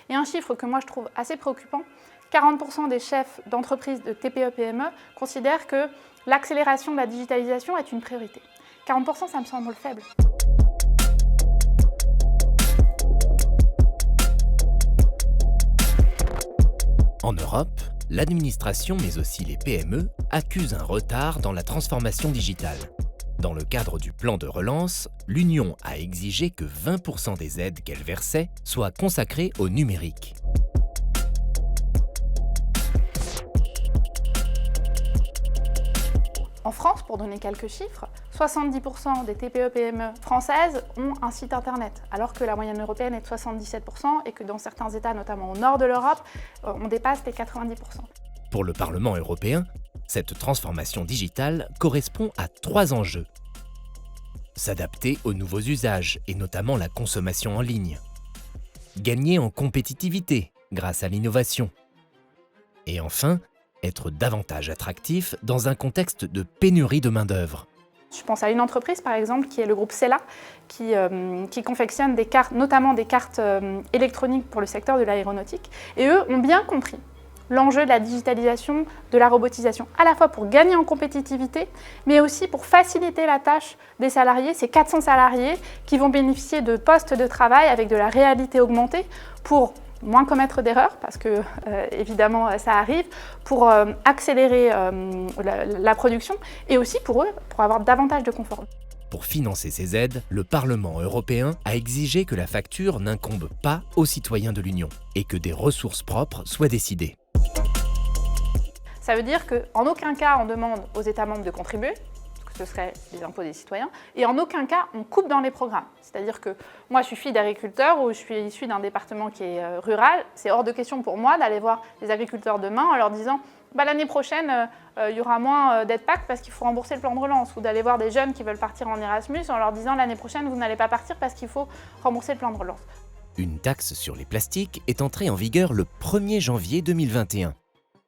Et un chiffre que moi je trouve assez préoccupant, 40% des chefs d'entreprises de TPE-PME considèrent que l'accélération de la digitalisation est une priorité. 40%, ça me semble faible. En Europe, l'administration mais aussi les PME accusent un retard dans la transformation digitale. Dans le cadre du plan de relance, l'Union a exigé que 20% des aides qu'elle versait soient consacrées au numérique. En France, pour donner quelques chiffres, 70% des TPE-PME françaises ont un site internet, alors que la moyenne européenne est de 77% et que dans certains États, notamment au nord de l'Europe, on dépasse les 90%. Pour le Parlement européen, cette transformation digitale correspond à 3 enjeux. S'adapter aux nouveaux usages et notamment la consommation en ligne. Gagner en compétitivité grâce à l'innovation. Et enfin, être davantage attractif dans un contexte de pénurie de main-d'œuvre. Je pense à une entreprise, par exemple, qui est le groupe Cella, qui confectionne des cartes, notamment des cartes électroniques pour le secteur de l'aéronautique. Et eux ont bien compris l'enjeu de la digitalisation, de la robotisation, à la fois pour gagner en compétitivité, mais aussi pour faciliter la tâche des salariés, ces 400 salariés qui vont bénéficier de postes de travail avec de la réalité augmentée pour moins commettre d'erreurs, parce que évidemment ça arrive, pour accélérer la production et aussi pour eux, pour avoir davantage de confort. Pour financer ces aides, le Parlement européen a exigé que la facture n'incombe pas aux citoyens de l'Union et que des ressources propres soient décidées. Ça veut dire qu'en aucun cas on demande aux États membres de contribuer, ce serait les impôts des citoyens, et en aucun cas on coupe dans les programmes. C'est-à-dire que moi je suis fille d'agriculteur ou je suis issue d'un département qui est rural, c'est hors de question pour moi d'aller voir les agriculteurs demain en leur disant l'année prochaine il y aura moins d'aides PAC parce qu'il faut rembourser le plan de relance, ou d'aller voir des jeunes qui veulent partir en Erasmus en leur disant l'année prochaine vous n'allez pas partir parce qu'il faut rembourser le plan de relance. Une taxe sur les plastiques est entrée en vigueur le 1er janvier 2021.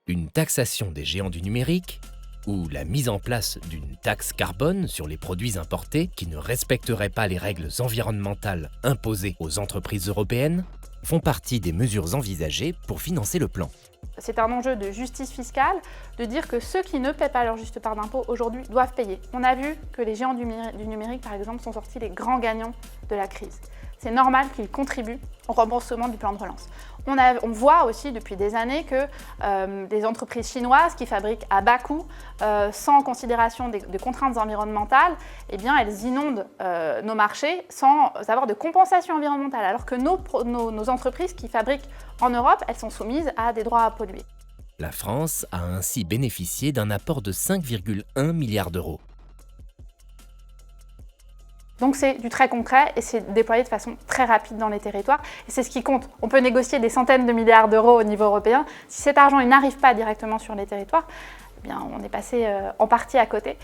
Une taxation des géants du numérique ou la mise en place d'une taxe carbone sur les produits importés qui ne respecteraient pas les règles environnementales imposées aux entreprises européennes font partie des mesures envisagées pour financer le plan. C'est un enjeu de justice fiscale, de dire que ceux qui ne paient pas leur juste part d'impôt aujourd'hui doivent payer. On a vu que les géants du numérique, par exemple, sont sortis les grands gagnants de la crise. C'est normal qu'ils contribuent au remboursement du plan de relance. On voit aussi depuis des années que des entreprises chinoises qui fabriquent à bas coût, sans considération de contraintes environnementales, eh bien, elles inondent nos marchés sans avoir de compensation environnementale, alors que nos entreprises qui fabriquent en Europe, elles sont soumises à des droits à polluer. La France a ainsi bénéficié d'un apport de 5,1 milliards d'euros. Donc c'est du très concret et c'est déployé de façon très rapide dans les territoires. Et c'est ce qui compte. On peut négocier des centaines de milliards d'euros au niveau européen. Si cet argent n'arrive pas directement sur les territoires, eh bien, on est passé en partie à côté.